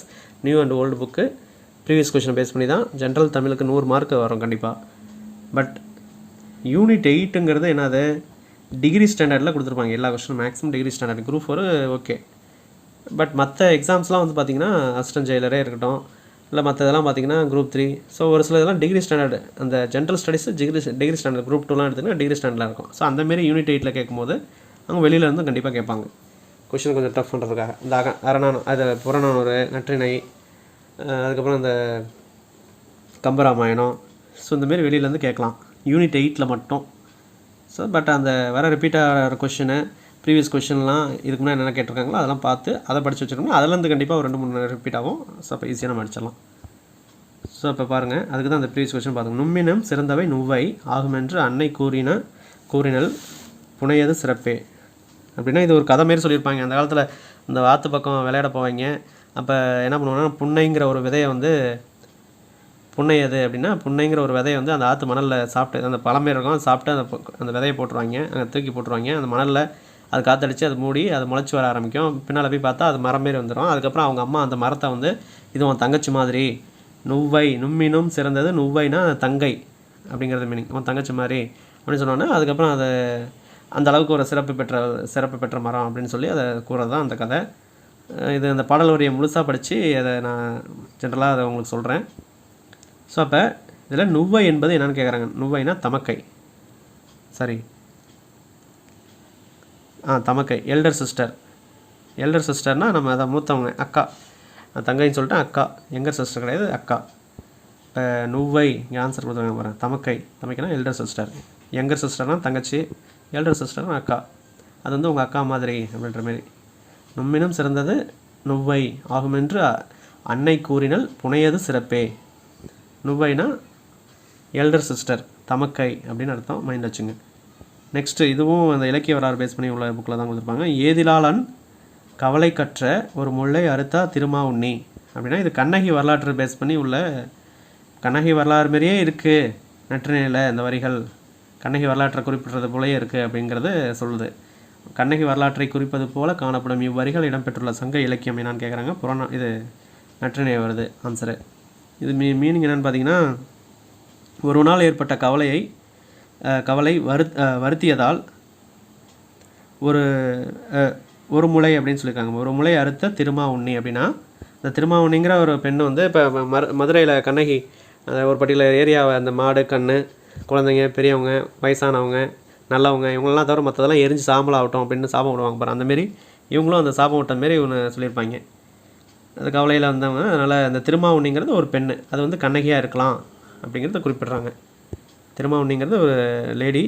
A: new and old book previous கொஷினை பேஸ் பண்ணி தான் ஜென்ரல் தமிழுக்கு 100 மார்க் வரும் கண்டிப்பாக. பட் யூனிட் 8ங்கிறது என்னது, டிகிரி ஸ்டாண்டர்டில் கொடுத்துருப்பாங்க எல்லா கொஷினும். Maximum degree standard. Group 4 okay. But மற்ற எக்ஸாம்ஸ்லாம் வந்து பார்த்திங்கன்னா அசிஸ்டன்ட் ஜெயிலரே இருக்கட்டும், இல்லை மற்ற இதெல்லாம் பார்த்திங்கன்னா குரூப் 3. ஸோ ஒரு சில இதெல்லாம் டிகிரி ஸ்டாண்டர்டு. அந்த general studies degree standard. Group 2லாம் எடுத்துன்னா டிகிரி ஸ்டாண்டர்டில் இருக்கும். ஸோ அந்தமாரி யூனிட் 8ல் கேட்கும்போது அவங்க வெளியிலேருந்து கண்டிப்பாக கேட்பாங்க கொஷின் கொஞ்சம் டஃப் பண்ணுறதுக்காக. இந்த அறநானூறு, அது புறநானூறு, நற்றிணை, அதுக்கப்புறம் இந்த கம்பராமாயணம். ஸோ இந்தமாரி வெளியிலேருந்து கேட்கலாம் யூனிட் 8ல் மட்டும். ஸோ பட் அந்த வர ரிப்பீட் ஆகிற கொஷினு, ப்ரீவியஸ் கொஷின்லாம் இதுக்கு முன்னாடி என்னென்ன கேட்டிருக்காங்களோ அதெல்லாம் பார்த்து அதை படித்து வச்சுருக்கோம். அதிலேருந்து கண்டிப்பாக ஒரு 2-3 ரிப்பீட் ஆகும். ஸோ அப்போ ஈஸியாக நம்ம அடிச்சிடலாம். ஸோ இப்போ பாருங்கள், அதுக்கு தான் அந்த ப்ரீவியஸ் கொஷின் பார்த்துங்க. நும்மினம் சிறந்தவை நுவ்வை ஆகுமென்று அன்னை கூறினல் புனையது சிறப்பே அப்படின்னா இது ஒரு கதை மாரி சொல்லியிருப்பாங்க. அந்த காலத்தில் இந்த வாத்து பக்கம் விளையாட போவாங்க. அப்போ என்ன பண்ணுவாங்கன்னா, புன்னைங்கிற ஒரு விதையை வந்து, புன்னை எது அப்படின்னா புன்னைங்கிற ஒரு விதையை வந்து அந்த ஆற்று மணலில் சாப்பிட்டு, அந்த பழமே இருக்கும், சாப்பிட்டு அந்த விதையை போட்டுருவாங்க, அங்கே தூக்கி போட்டுருவாங்க அந்த மணலில். அது காற்றடிச்சு அது மூடி அது முளைச்சி வர ஆரம்பிக்கும். பின்னால் போய் பார்த்தா அது மரம் மாரி வந்துடும். அதுக்கப்புறம் அவங்க அம்மா அந்த மரத்தை வந்து, இது உன் தங்கச்சி மாதிரி, நுவ்வை நும்மினும் சிறந்தது நுவ்வைனா தங்கை அப்படிங்கிறது மீனிங், உன் தங்கச்சி மாதிரி அப்படின்னு சொன்னோன்னே அதுக்கப்புறம் அதை அந்த அளவுக்கு ஒரு சிறப்பு பெற்ற மரம் அப்படின்னு சொல்லி அதை கூறது தான் அந்த கதை. இது அந்த பாடல் வரியை முழுசாக படித்து அதை நான் ஜென்ரலாக அதை உங்களுக்கு சொல்கிறேன். ஸோ அப்போ இதில் நுவ்வை என்பது என்னென்னு கேட்குறாங்க. நுவ்வைனா தமக்கை. சாரி தமக்கை எல்டர் சிஸ்டர்னால் நம்ம அதை மூத்தவங்க அக்கா, தங்கைன்னு சொல்லிட்டு அக்கா, யங்கர் சிஸ்டர் கிடையாது அக்கா. இப்போ நுவ்வை இங்கே ஆன்சர் கொடுத்துருங்க பாருங்க, தமக்கைனா எல்டர் சிஸ்டர், யங்கர் சிஸ்டர்னால் தங்கச்சி, எல்டர் சிஸ்டர்னால் அக்கா. அது வந்து உங்கள் அக்கா மாதிரி அப்படின்ற மாரி. நும்மினும் சிறந்தது நுவ்வை ஆகுமென்று அன்னை கூறினல் புனையது சிறப்பே. நுவ்வைனா எல்டர் சிஸ்டர், தமக்கை அப்படின்னு அர்த்தம், மைண்ட் வச்சுங்க. நெக்ஸ்ட்டு இதுவும் அந்த இலக்கிய வரலாறு பேஸ் பண்ணி உள்ள புக்கில் தான் கொடுத்துருப்பாங்க. ஏதிலாளன் கவலை கற்ற ஒரு முல்லை அறுத்தா திருமா உண்ணி அப்படின்னா இது கண்ணகி வரலாற்று பேஸ் பண்ணி உள்ள, கண்ணகி வரலாறு மாரியே இருக்குது நற்றிணையில் இந்த வரிகள், கண்ணகி வரலாற்றை குறிப்பிடுறது போலயே இருக்குது அப்படிங்கிறது சொல்லுது. கண்ணகி வரலாற்றை குறிப்பது போல காணப்படும் இவ்வரிகள் இடம்பெற்றுள்ள சங்க இலக்கியம் என்னான்னு கேட்குறாங்க. புராணம் இது நற்றிணை வருது ஆன்சரு. இது மீனிங் என்னென்னு பார்த்தீங்கன்னா, ஒரு நாள் ஏற்பட்ட கவலை வருத்தியதால் ஒரு முளை அப்படின்னு சொல்லியிருக்காங்க. ஒரு முளை அறுத்த திருமா உண்ணி அப்படின்னா, இந்த திருமா உண்ணிங்கிற ஒரு பெண்ணு வந்து இப்போ மதுரையில் கண்ணகி ஒரு பர்டிகுலர் ஏரியாவை அந்த மாடு கன்று குழந்தைங்க பெரியவங்க வயசானவங்க நல்லவங்க இவங்களெலாம் தவிர மற்றதெல்லாம் எரிஞ்சு சாம்பலாகட்டும் அப்படின்னு சாபம் விடுவாங்க பாரு, அந்தமாரி இவங்களும் அந்த சாபம் விட்ட மாரி இவங்க சொல்லியிருப்பாங்க. அந்த கவலையில் வந்தவங்க. அதனால் அந்த திருமாவுண்ணிங்கிறது ஒரு பெண்ணு, அது வந்து கண்ணகியாக இருக்கலாம் அப்படிங்கிறத குறிப்பிட்றாங்க. திருமாவுண்ணிங்கிறது ஒரு லேடி,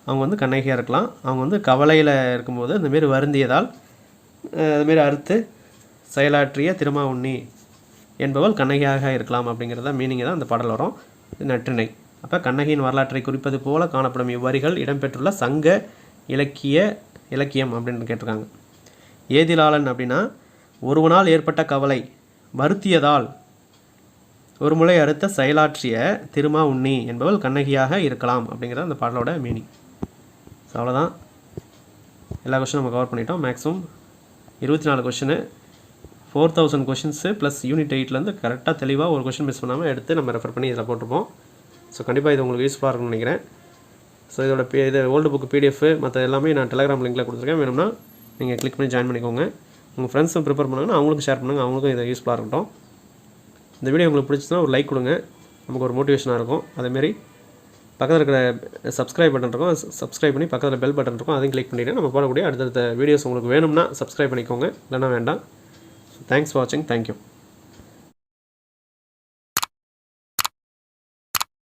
A: அவங்க வந்து கண்ணகியாக இருக்கலாம். அவங்க வந்து கவலையில் இருக்கும்போது அந்தமாரி வருந்தியதால் அதுமாரி அறுத்து செயலாற்றிய திருமாவுண்ணி என்பவள் கண்ணகியாக இருக்கலாம் அப்படிங்கிறத மீனிங் தான் அந்த பாடல் வரும். இது நற்றிணை. அப்போ கண்ணகியின் வரலாற்றை குறிப்பது போல காணப்படும் இவ்வரிகள் இடம்பெற்றுள்ள சங்க இலக்கியம் அப்படின்னு கேட்டிருக்காங்க. ஏதிலாளன் அப்படின்னா ஒருவனால் ஏற்பட்ட கவலை வருத்தியதால் ஒரு முளை அறுத்த செயலாற்றிய திருமா உண்ணி என்பவள் கண்ணகியாக இருக்கலாம் அப்படிங்கிறது அந்த பாடலோட மீனிங். ஸோ அவ்வளோதான், எல்லா கொஸ்டினும் நம்ம கவர் பண்ணிட்டோம். Maximum 24 question, 4000 questions plus unit 8லேருந்து கரெக்டாக தெளிவாக ஒரு கொஷின் மிஸ் பண்ணாமல் எடுத்து நம்ம ரெஃபர் பண்ணி இதில் போட்டிருப்போம். ஸோ கண்டிப்பாக இது உங்களுக்கு யூஸ்ஃபுல்லாக இருக்கும்னு நினைக்கிறேன். ஸோ இதோட இது ஓல்டு புக்கு PDF மற்ற எல்லாமே நான் டெலிகிராம் லிங்கில் கொடுத்துருக்கேன். வேணும்னா நீங்கள் கிளிக் பண்ணி ஜாயின் பண்ணிக்கோங்க. உங்கள் ஃப்ரெண்ட்ஸும் ப்ரிப்பேர் பண்ணாங்கன்னா அவங்களுக்கும் ஷேர் பண்ணுங்கள், அவங்களுக்கும் இது யூஸ்ஃபுல்லாக இருக்கட்டும். இந்த வீடியோ உங்களுக்கு பிடிச்சிதுன்னா ஒரு லைக் கொடுங்க, நமக்கு ஒரு மோட்டிவேஷனாக இருக்கும். அதேமாரி பக்கத்தில் இருக்கிற சப்ஸ்கிரைப் பட்டன் இருக்கும், சப்ஸ்கிரைப் பண்ணி பக்கத்தில் பெல் பட்டன் இருக்கும், அதையும் கிளிக் பண்ணிவிட்டு நம்ம போடக்கூடிய அடுத்தடுத்த வீடியோஸ் உங்களுக்கு வேணும்னா சப்ஸ்கிரைப் பண்ணிக்கோங்க, இல்லைனா வேண்டாம். தேங்க்ஸ் ஃபார் வாட்சிங். தேங்க்யூ.